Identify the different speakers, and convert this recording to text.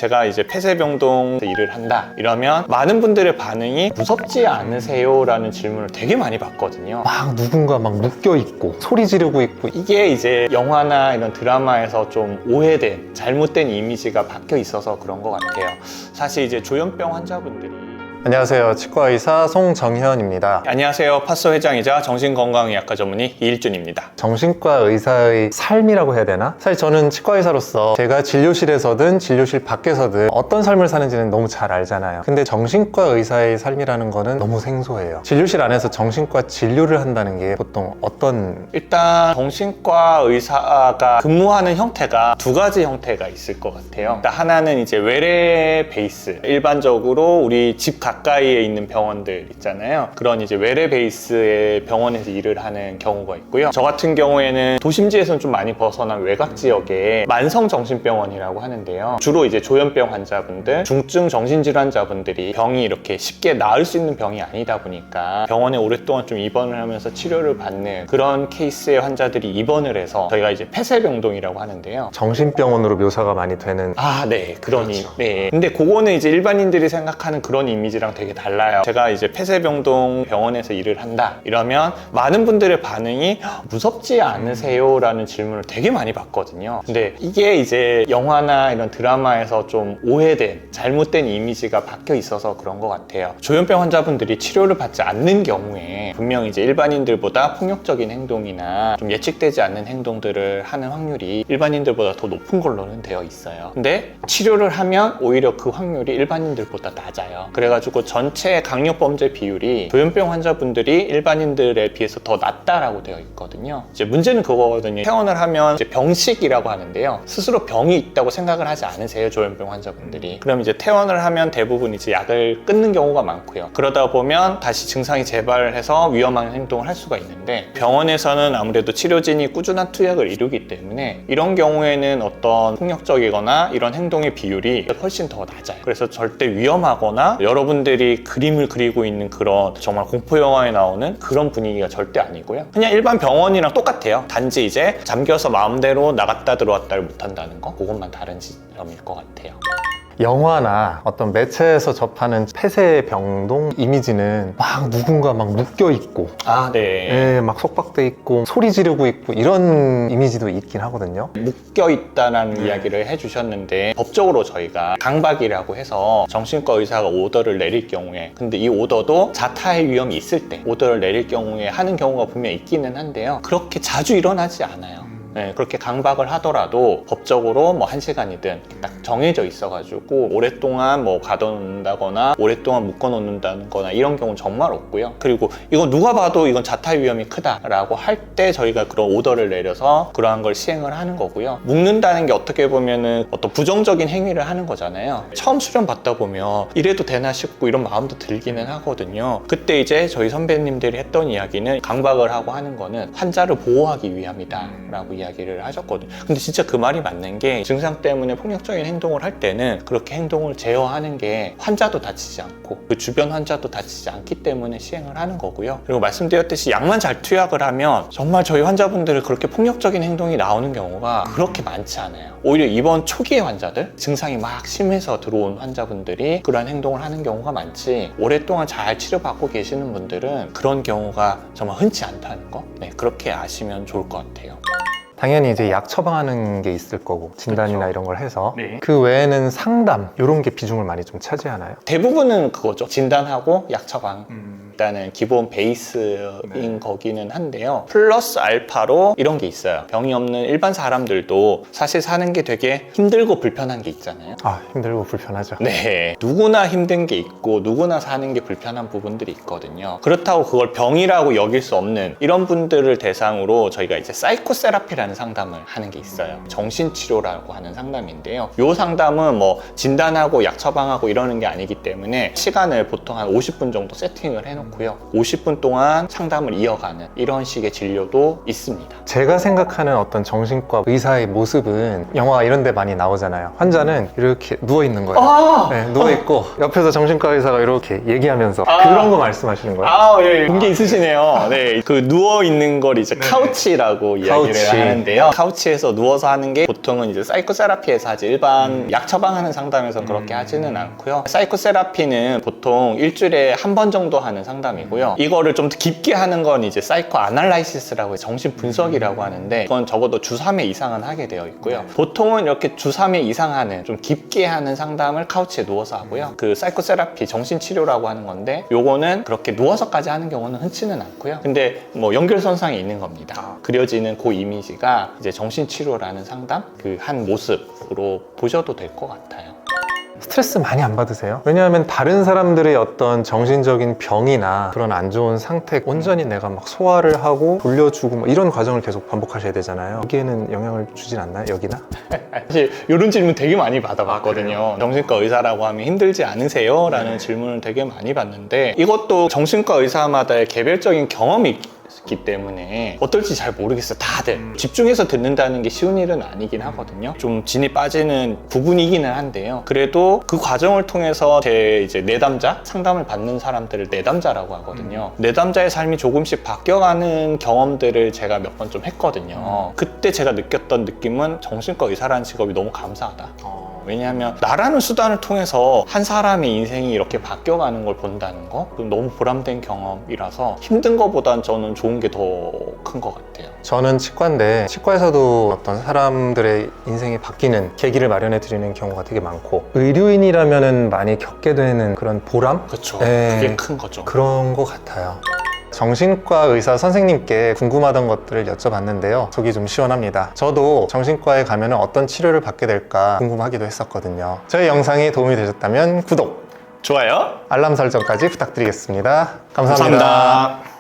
Speaker 1: 제가 이제 폐쇄병동 일을 한다 이러면 많은 분들의 반응이 무섭지 않으세요? 라는 질문을 되게 많이 받거든요.
Speaker 2: 막 누군가 막 묶여있고 소리 지르고 있고.
Speaker 1: 이게 이제 영화나 이런 드라마에서 좀 오해된 잘못된 이미지가 박혀 있어서 그런 것 같아요. 사실 이제 조현병 환자분들이
Speaker 2: 안녕하세요, 치과의사 송정현입니다.
Speaker 1: 안녕하세요, 파스 회장이자 정신건강의학과 전문의 이일준입니다.
Speaker 2: 정신과 의사의 삶이라고 해야 되나? 사실 저는 치과의사로서 제가 진료실에서든 진료실 밖에서든 어떤 삶을 사는지는 너무 잘 알잖아요. 근데 정신과 의사의 삶이라는 거는 너무 생소해요. 진료실 안에서 정신과 진료를 한다는 게 보통 어떤...
Speaker 1: 일단 정신과 의사가 근무하는 형태가 두 가지 형태가 있을 것 같아요. 일단 하나는 이제 외래 베이스, 일반적으로 우리 집 가까이에 있는 병원들 있잖아요. 그런 이제 외래 베이스의 병원에서 일을 하는 경우가 있고요. 저 같은 경우에는 도심지에서는 좀 많이 벗어난 외곽 지역에 만성정신병원이라고 하는데요. 주로 이제 조현병 환자분들, 중증 정신질환자분들이 병이 이렇게 쉽게 나을 수 있는 병이 아니다 보니까 병원에 오랫동안 좀 입원을 하면서 치료를 받는 그런 케이스의 환자들이 입원을 해서 저희가 이제 폐쇄병동이라고 하는데요.
Speaker 2: 정신병원으로 묘사가 많이 되는...
Speaker 1: 네. 그러니.
Speaker 2: 그렇죠.
Speaker 1: 네. 근데 그거는 이제 일반인들이 생각하는 그런 이미지랑 되게 달라요. 제가 이제 폐쇄병동 병원에서 일을 한다 이러면 많은 분들의 반응이 무섭지 않으세요? 라는 질문을 되게 많이 받거든요. 근데 이게 이제 영화나 이런 드라마에서 좀 오해된 잘못된 이미지가 박혀 있어서 그런 것 같아요. 조현병 환자분들이 치료를 받지 않는 경우에 분명히 이제 일반인들보다 폭력적인 행동이나 좀 예측되지 않는 행동들을 하는 확률이 일반인들보다 더 높은 걸로는 되어 있어요. 근데 치료를 하면 오히려 그 확률이 일반인들보다 낮아요. 그래가지고 전체 강력범죄 비율이 조현병 환자분들이 일반인들에 비해서 더 낮다라고 되어 있거든요. 이제 문제는 그거거든요. 퇴원을 하면 이제 병식이라고 하는데요. 스스로 병이 있다고 생각을 하지 않으세요, 조현병 환자분들이. 그럼 이제 퇴원을 하면 대부분 이제 약을 끊는 경우가 많고요. 그러다 보면 다시 증상이 재발해서 위험한 행동을 할 수가 있는데 병원에서는 아무래도 치료진이 꾸준한 투약을 이루기 때문에 이런 경우에는 어떤 폭력적이거나 이런 행동의 비율이 훨씬 더 낮아요. 그래서 절대 위험하거나 여러분들이 그림을 그리고 있는 그런 정말 공포영화에 나오는 그런 분위기가 절대 아니고요. 그냥 일반 병원이랑 똑같아요. 단지 이제 잠겨서 마음대로 나갔다 들어왔다를 못한다는 거, 그것만 다른 지점일 것 같아요.
Speaker 2: 영화나 어떤 매체에서 접하는 폐쇄병동 이미지는 막 누군가 막 묶여있고
Speaker 1: 네.
Speaker 2: 막 속박돼 있고 소리 지르고 있고 이런 이미지도 있긴 하거든요.
Speaker 1: 묶여있다라는 이야기를 해주셨는데 법적으로 저희가 강박이라고 해서 정신과 의사가 오더를 내릴 경우에, 근데 이 오더도 자타의 위험이 있을 때 오더를 내릴 경우에 하는 경우가 분명히 있기는 한데요. 그렇게 자주 일어나지 않아요. 네, 그렇게 강박을 하더라도 법적으로 뭐 1시간이든 딱 정해져 있어가지고 오랫동안 뭐 가둬놓는다거나 오랫동안 묶어놓는다거나 이런 경우는 정말 없고요. 그리고 이건 누가 봐도 이건 자타의 위험이 크다라고 할 때 저희가 그런 오더를 내려서 그러한 걸 시행을 하는 거고요. 묶는다는 게 어떻게 보면은 어떤 부정적인 행위를 하는 거잖아요. 처음 수련 받다 보면 이래도 되나 싶고 이런 마음도 들기는 하거든요. 그때 이제 저희 선배님들이 했던 이야기는 강박을 하고 하는 거는 환자를 보호하기 위함이다 라고 이야기를 하셨거든요. 근데 진짜 그 말이 맞는 게 증상 때문에 폭력적인 행동을 할 때는 그렇게 행동을 제어하는 게 환자도 다치지 않고 그 주변 환자도 다치지 않기 때문에 시행을 하는 거고요. 그리고 말씀드렸듯이 약만 잘 투약을 하면 정말 저희 환자분들은 그렇게 폭력적인 행동이 나오는 경우가 그렇게 많지 않아요. 오히려 입원 초기의 환자들, 증상이 막 심해서 들어온 환자분들이 그런 행동을 하는 경우가 많지, 오랫동안 잘 치료받고 계시는 분들은 그런 경우가 정말 흔치 않다는 거, 그렇게 아시면 좋을 것 같아요.
Speaker 2: 당연히 이제 약 처방하는 게 있을 거고 진단이나
Speaker 1: 그렇죠.
Speaker 2: 이런 걸 해서
Speaker 1: 네.
Speaker 2: 그 외에는 상담 이런 게 비중을 많이 좀 차지하나요?
Speaker 1: 대부분은 그거죠. 진단하고 약 처방. 일단은 기본 베이스인 거기는 한데요. 플러스 알파로 이런 게 있어요. 병이 없는 일반 사람들도 사실 사는 게 되게 힘들고 불편한 게 있잖아요.
Speaker 2: 힘들고 불편하죠.
Speaker 1: 네, 누구나 힘든 게 있고 누구나 사는 게 불편한 부분들이 있거든요. 그렇다고 그걸 병이라고 여길 수 없는 이런 분들을 대상으로 저희가 이제 사이코세라피라는 상담을 하는 게 있어요. 정신치료라고 하는 상담인데요. 이 상담은 뭐 진단하고 약 처방하고 이러는 게 아니기 때문에 시간을 보통 한 50분 정도 세팅을 해놓고 않고요. 50분 동안 상담을 이어가는 이런 식의 진료도 있습니다.
Speaker 2: 제가 생각하는 어떤 정신과 의사의 모습은 영화 이런 데 많이 나오잖아요. 환자는 이렇게 누워있는 거예요. 네, 누워있고 옆에서 정신과 의사가 이렇게 얘기하면서 그런 거 말씀하시는 거예요?
Speaker 1: 예, 본게 있으시네요. 네, 그 누워 있는 걸 이제 카우치라고 이야기를
Speaker 2: 카우치.
Speaker 1: 하는데요. 카우치에서 누워서 하는 게 보통은 이제 사이코세라피에서 하지 일반 약 처방하는 상담에서 그렇게 하지는 않고요. 사이코세라피는 보통 일주일에 한 번 정도 하는 상담이고요. 이거를 좀 더 깊게 하는 건 이제 사이코 아날라이시스라고 정신 분석이라고 하는데 그건 적어도 주 3회 이상은 하게 되어 있고요. 보통은 이렇게 주 3회 이상 하는 좀 깊게 하는 상담을 카우치에 누워서 하고요. 그 사이코세라피 정신치료라고 하는 건데 요거는 그렇게 누워서까지 하는 경우는 흔치는 않고요. 근데 뭐 연결선상에 있는 겁니다. 그려지는 그 이미지가 이제 정신치료라는 상담 그 한 모습으로 보셔도 될 것 같아요.
Speaker 2: 스트레스 많이 안 받으세요? 왜냐하면 다른 사람들의 어떤 정신적인 병이나 그런 안 좋은 상태 온전히 내가 막 소화를 하고 돌려주고 뭐 이런 과정을 계속 반복하셔야 되잖아요. 여기에는 영향을 주진 않나요? 여기나?
Speaker 1: 사실 이런 질문 되게 많이 받아봤거든요. 정신과 의사라고 하면 힘들지 않으세요? 라는 질문을 되게 많이 받는데 이것도 정신과 의사마다의 개별적인 경험이 있기 때문에 어떨지 잘 모르겠어요. 다들 집중해서 듣는다는 게 쉬운 일은 아니긴 하거든요. 좀 진이 빠지는 부분이기는 한데요. 그래도 그 과정을 통해서 제 이제 내담자 상담을 받는 사람들을 내담자라고 하거든요. 내담자의 삶이 조금씩 바뀌어가는 경험들을 제가 몇 번 좀 했거든요. 그때 제가 느꼈던 느낌은 정신과 의사라는 직업이 너무 감사하다. 왜냐하면 나라는 수단을 통해서 한 사람의 인생이 이렇게 바뀌어가는 걸 본다는 거 그건 너무 보람된 경험이라서 힘든 것보단 저는 좋은 게 더 큰 것 같아요.
Speaker 2: 저는 치과인데 치과에서도 어떤 사람들의 인생이 바뀌는 계기를 마련해 드리는 경우가 되게 많고 의료인이라면 많이 겪게 되는 그런 보람?
Speaker 1: 그렇죠.
Speaker 2: 네.
Speaker 1: 그게 큰 거죠.
Speaker 2: 그런 것 같아요. 정신과 의사 선생님께 궁금하던 것들을 여쭤봤는데요. 속이 좀 시원합니다. 저도 정신과에 가면 어떤 치료를 받게 될까 궁금하기도 했었거든요. 저희 영상이 도움이 되셨다면 구독,
Speaker 1: 좋아요.
Speaker 2: 알람 설정까지 부탁드리겠습니다. 감사합니다.
Speaker 1: 감사합니다.